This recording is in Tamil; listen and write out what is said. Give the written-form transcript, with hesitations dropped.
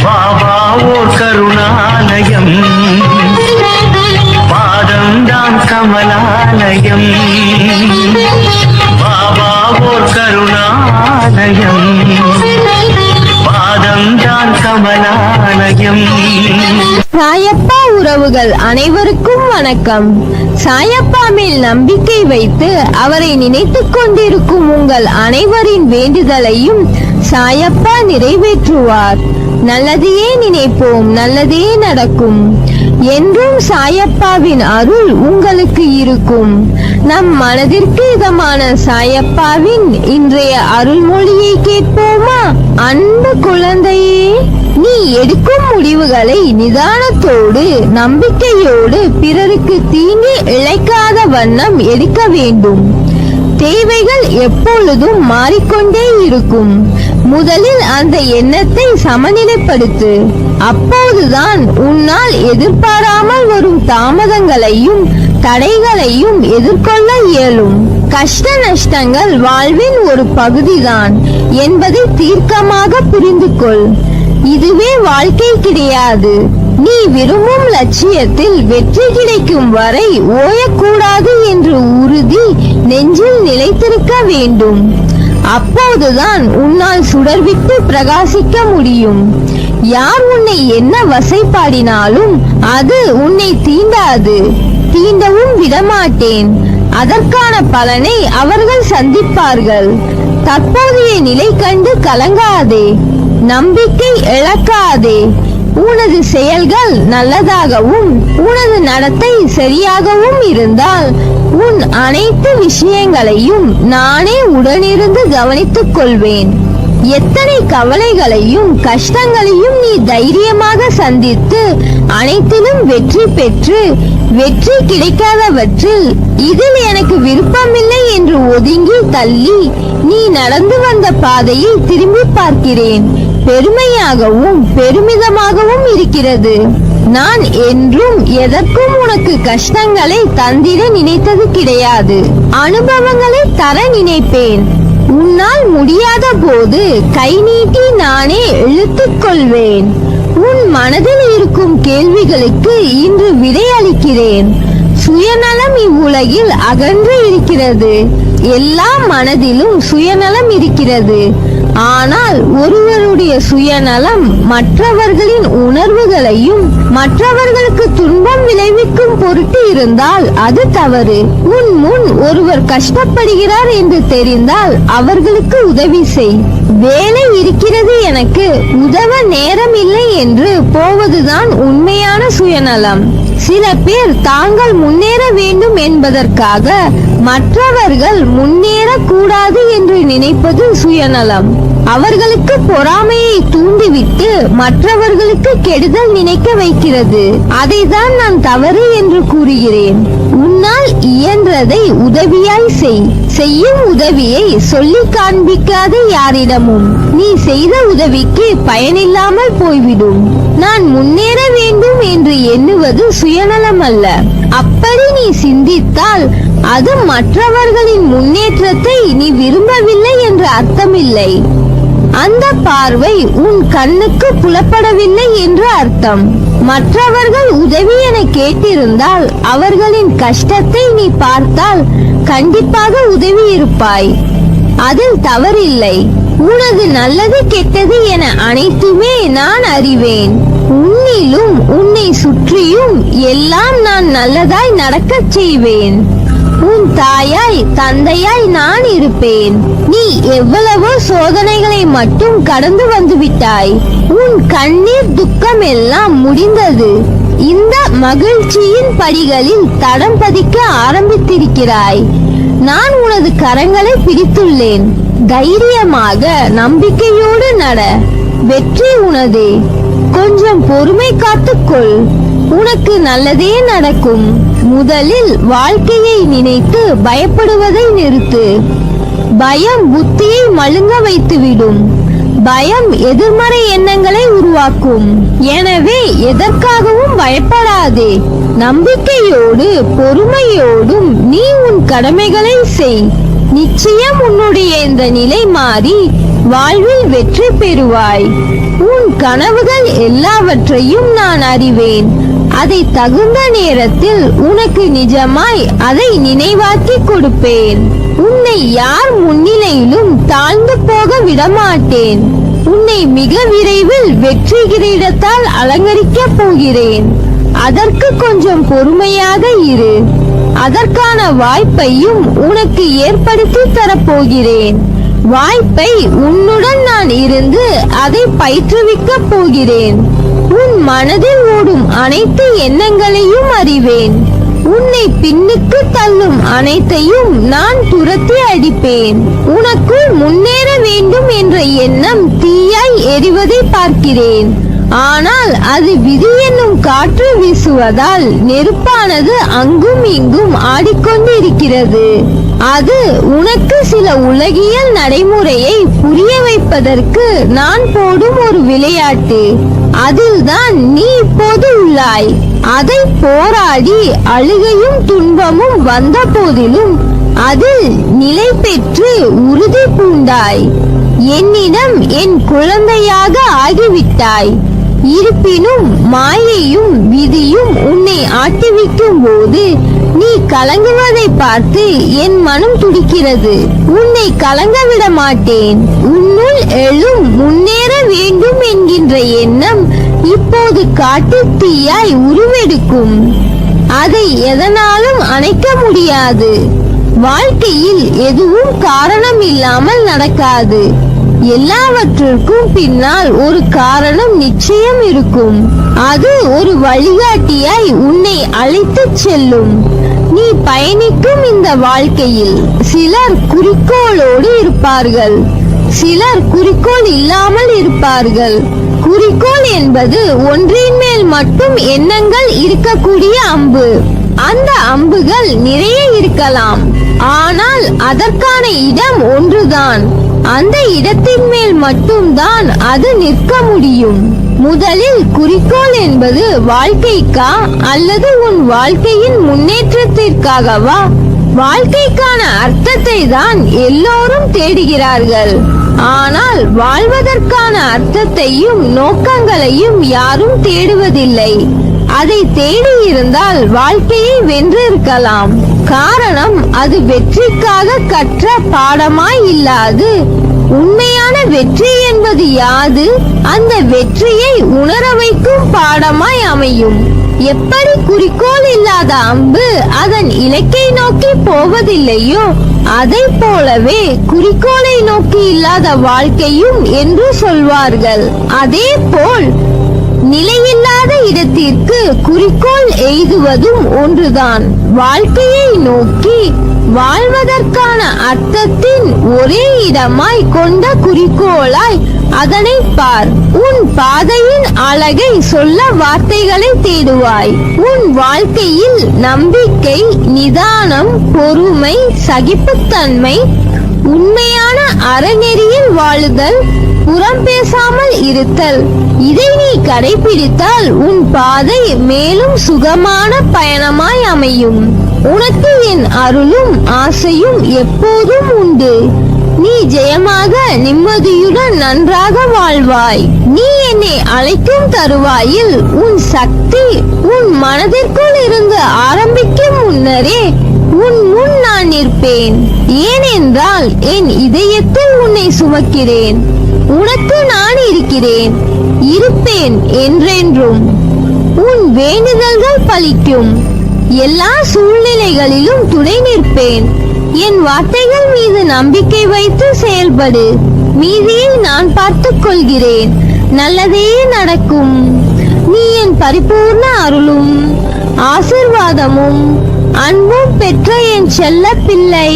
பாபா ஓர் கருணாலயம், பாதம்தான் கமலாலயம். பாபா ஓர் கருணாலயம், பாதம்தான் கமலாலயம். சாயப்பா உறவுகள் அனைவருக்கும் வணக்கம். சாயப்பா மேல் நம்பிக்கை வைத்து அவரை நினைத்துக் கொண்டிருக்கும் உங்கள் அனைவரின் வேண்டுதலையும் சாயப்பா நிறைவேற்றுவார். நல்லதையே நினைப்போம், நல்லதே நடக்கும். என்றும் சாயப்பாவின் அருள் உங்களுக்கு இருக்கும். நம் மனதிற்கு இதமான சாயப்பாவின் இன்றைய அருள்மொழியை கேட்போமா? அன்பு குழந்தையே, நீ எடுக்கும் முடிவுகளை நிதானத்தோடு நம்பிக்கையோடு பிறருக்கு தீங்கி இழைக்காத வண்ணம் எடுக்க வேண்டும். தேவைகள் எப்பொழுதும் மாறிக்கொண்டே இருக்கும். முதலில் அந்த எண்ணத்தை சமநிலைப்படுத்து. அப்போதுதான் உன்னால் எதிர்பாராமல் வரும் தாமதங்களையும் தடைகளையும் எதிர்கொள்ள இயலும். கஷ்ட நஷ்டங்கள் வாழ்வின் ஒரு பகுதிதான் என்பதை தீர்க்கமாக புரிந்து கொள். இதுவே வாழ்க்கை கிடையாது. நீ விரும்பும் லட்சியத்தில் வெற்றி கிடைக்கும் வரை ஓயக்கூடாது என்று உறுதி நெஞ்சில் நிலைத்திருக்க வேண்டும். அப்போதுதான் உன்னால் சுடர்விட்டு பிரகாசிக்க முடியும். யார் உன்னை என்ன வசைப்பாடினாலும் அது உன்னை தீண்டாது, தீண்டவும் விடமாட்டேன். அதற்கான பலனை அவர்கள் சந்திப்பார்கள். தற்போதைய நிலை கண்டு கலங்காதே, நம்பிக்கை இழக்காதே. உனது செயல்கள் நல்லதாகவும் உனது நடத்தை சரியாகவும் இருந்தால் உன் அனைத்து விஷயங்களையும் நானே உடனிருந்து கவனித்துக் கொள்வேன். எத்தனை கவலைகளையும் கஷ்டங்களையும் நீ தைரியமாக சந்தித்து அனைத்திலும் வெற்றி பெற்று வெற்றி கிடைக்காதவற்றில் இதில் எனக்கு விருப்பமில்லை என்று ஒதுங்கி தள்ளி நீ நடந்து வந்த பாதையை திரும்பி பார்க்கிறேன். பெருமையாகவும் பெருமிதமாகவும் இருக்கிறது. நான் என்றும் எதற்கும் உனக்கு கஷ்டங்களை தந்திட நினைத்தது கிடையாது. அனுபவங்களை தர நினைப்பேன். உன்னால் முடியாத போது கை நீட்டி நானே இழுத்துக் கொள்வேன். உன் மனதில் இருக்கும் கேள்விகளுக்கு இன்று விடை அளிக்கிறேன். சுயநலம் இவ்வுலகில் அகன்று இருக்கிறது. எல்லா மனதிலும் சுயநலம் இருக்கிறது. ஆனால் ஒருவருடைய சுயநலம் மற்றவர்களின் உணர்வுகளையும் மற்றவர்களுக்கு துன்பம் விளைவிக்கும் பொருட்டு இருந்தால் அது தவறு. உன் முன் ஒருவர் கஷ்டப்படுகிறார் என்று தெரிந்தால் அவர்களுக்கு உதவி செய். வேலை இருக்கிறது, எனக்கு உதவ நேரம் இல்லை என்று போவதுதான் உண்மையான சுயநலம். சில பேர் தாங்கள் முன்னேற வேண்டும் என்பதற்காக மற்றவர்கள் முன்னேற கூடாது என்று நினைப்பது சுயநலம். அவர்களுக்கு பொறாமையை தூண்டிவிட்டு மற்றவர்களுக்கு கெடுதல் நினைக்க வைக்கிறது. அதைதான் நான் தவறு என்று கூறுகிறேன். உன்னால் இயன்றதை உதவியாய் செய். செய்யும் உதவியை சொல்லி காண்பிக்காத யாரிடமும். நீ செய்த உதவிக்கு பயனில்லாமல் போய்விடும். நான் முன்னேற வேண்டும் என்று எண்ணுவது சுயநலம் அல்ல. அப்படி நீ சிந்தித்தால் அது மற்றவர்களின் முன்னேற்றத்தை நீ விரும்பவில்லை என்று அர்த்தமில்லை. அந்த பார்வை உன் கண்ணுக்கு புலப்படவில்லை என்று அர்த்தம். மற்றவர்கள் உதவி என கேட்டிருந்தால் அவர்களின் கஷ்டத்தை நீ பார்த்தால் கண்டிப்பாக உதவி இருப்பாய். அதில் தவறில்லை. உனது நல்லது கெட்டது என அனைத்துமே நான் அறிவேன். உன்னிலும் உன்னை சுற்றியும் எல்லாம் நான் நல்லதாய் நடக்கச் செய்வேன். உன் தாயாய் தந்தையாய் நான் இருப்பேன். நீ எவ்வளவோ சோதனைகளை மட்டும் கடந்து வந்து விட்டாய். உன் கண்ணீர் துக்கம் எல்லாம் முடிந்தது. இந்த மகிழ்ச்சியின் படிகளில் தடம் பதிக்க ஆரம்பித்திருக்கிறாய். நான் உனது கரங்களை பிடித்துள்ளேன். தைரியமாக நம்பிக்கையோடு நட. வெற்றி உனதே. கொஞ்சம் பொறுமை காத்துக்கொள். உனக்கு நல்லதே நடக்கும். முதலில் வாழ்க்கையை நினைத்து பயப்படுவதை நிறுத்து. பயம் புத்தியை மழுங்க வைத்துவிடும். பயம் எதிர்மறை எண்ணங்களை உருவாக்கும். எனவே எதற்காகவும் பயப்படாதே. நம்பிக்கையோடு பொறுமையோடும் நீ உன் கடமைகளை செய். நிச்சயம் உன்னுடைய இந்த நிலை மாறி வாழ்வில் வெற்றி பெறுவாய். உன் கனவுகள் எல்லாவற்றையும் நான் அறிவேன். அதை தகுந்த நேரத்தில் உனக்கு நிஜமாய் அதை நினைவாக்கி கொடுப்பேன். உன்னை யார் முன்னிலையிலும் தாழ்ந்து போக விடமாட்டேன். உன்னை மிக விரைவில் வெற்றி கிரீடத்தால் அலங்கரிக்கப் போகிறேன். அதற்கு கொஞ்சம் பொறுமையாக இரு. அதற்கான வாய்ப்பையும் உனக்கு ஏற்படுத்தி தரப்போகிறேன். வாய்ப்பை உன்னுடன் நான் இருந்து அதை பயிற்றுவிக்கப் போகிறேன். உன் மனதில் ஓடும் அனைத்து எண்ணங்களையும் அறிவேன். உன்னை பின்னுக்கு தள்ளும் அனைத்தையும் நான் துரத்தி அடிப்பேன். உனக்குள் முன்னேற வேண்டும் என்ற எண்ணம் தீயாய் எரிவதை பார்க்கிறேன். ஆனால் அது விதி என்னும் காற்று வீசுவதால் நெருப்பானது அங்கும் இங்கும் ஆடிக்கொண்டிருக்கிறது. அது உனக்கு சில உலகியல் நடைமுறையை புரிய வைப்பதற்கு நான் போடும் ஒரு விளையாட்டு. அதில்தான் நீ இப்போது உள்ளாய். அதை போராடி அழுகையும் துன்பமும் வந்த போதிலும் அதில் நிலை பெற்று உறுதி பூண்டாய். என்னிடம் என் குழந்தையாக ஆகிவிட்டாய். இருப்பினும் மாயையும் விதியும் உன்னை ஆட்டிவிக்கும் போது நீ கலங்குவதை பார்த்து என் மனம் துடிக்கிறது. உன்னை கலங்க விட மாட்டேன். உன்னுள் எழும் முன்னேற வேண்டும் என்கின்ற எண்ணம் இப்போது காட்டுத் தீயாய் உருவெடுக்கும். அதை எதனாலும் அணைக்க முடியாது. வாழ்க்கையில் எதுவும் காரணம் இல்லாமல் நடக்காது. எல்லாவற்றிற்கும் பின்னால் ஒரு காரணம் நிச்சயம் இருக்கும். அது ஒரு வழிகாட்டியாய் உன்னை அழைத்துச் செல்லும். நீ பயணிக்கும் இந்த வாழ்க்கையில் சிலர் குறிக்கோளோடு இருப்பார்கள், சிலர் குறிக்கோள் இல்லாமல் இருப்பார்கள். குறிக்கோள் என்பது ஒன்றின் மேல் மட்டும் எண்ணங்கள் இருக்கக்கூடிய அம்பு. அந்த அம்புகள் நிறைய இருக்கலாம், ஆனால் அதற்கான இடம் ஒன்றுதான். அந்த இடத்தின் மேல் மட்டும்தான் அது நிற்க முடியும். முதலில் குறிக்கோள் என்பது வாழ்க்கைக்கா அல்லது உன் வாழ்க்கையின் முன்னேற்றத்திற்காகவா? வாழ்க்கைக்கான அர்த்தத்தை தான் எல்லோரும் தேடுகிறார்கள். ஆனால் வாழ்வதற்கான அர்த்தத்தையும் நோக்கங்களையும் யாரும் தேடுவதில்லை. அதை தேடி இருந்தால் வாழ்க்கையை வென்றிருக்கலாம். காரணம், அது வெற்றிக்காக கற்ற பாடமாய் இல்லாது. உண்மையான வெற்றி என்பது யாது? அந்த வெற்றியை உணர வைக்கும் பாடமாய் அமையும். எப்படி குறிக்கோள் இல்லாத அம்பு அதன் இலக்கை நோக்கி போவதில்லையோ, அதை போலவே குறிக்கோளை நோக்கி இல்லாத வாழ்க்கையும் என்று சொல்வார்கள். அதே போல் நிலையில்லாத இடத்திற்கு குறிக்கோள் எய்துவதும் ஒன்றுதான். வாழ்க்கையை நோக்கி வாழ்வதற்கான அர்த்தத்தின் ஒரே இடமாய் கொண்ட குறிக்கோளாய் அதனை பார். உன் பாதையின் அழகை சொல்ல வார்த்தைகளை தேடுவாய். உன் வாழ்க்கையில் நம்பிக்கை, நிதானம், பொறுமை, சகிப்புத்தன்மை, உண்மையான அறநெறியில் வாழுதல், புறம் பேசாமல் இருத்தல், இதை நீ கடைபிடித்தால் உன் பாதை மேலும் சுகமான பயணமாய் அமையும். உனக்கு என் அருளும் ஆசையும் எப்போதும் உண்டு. நீ ஜெயமாக நிம்மதியுடன் நன்றாக வாழ்வாய். நீ என்னை அழைக்கும் தருவாயில் உன் சக்தி உன் மனதிற்குள் இருந்து ஆரம்பிக்கும் முன்னரே உன் முன் நான் நிற்பேன். ஏனென்றால் என் இதயத்தில் உன்னை சுமக்கிறேன். உனக்கு நான் இருக்கிறேன், இருப்பேன் என்றென்றும். உன் வேண்டுதல்கள் பலிக்கும். எல்லா சூழ்நிலைகளிலும் துணை நிற்பேன். என் வார்த்தைகள் மீது நம்பிக்கை வைத்து செயல்படு. மீதியை நான் பார்த்துக் கொள்கிறேன். நல்லதே நடக்கும். நீ என் பரிபூர்ண அருளும் ஆசிர்வாதமும் அன்பும் பெற்ற என் செல்ல பிள்ளை.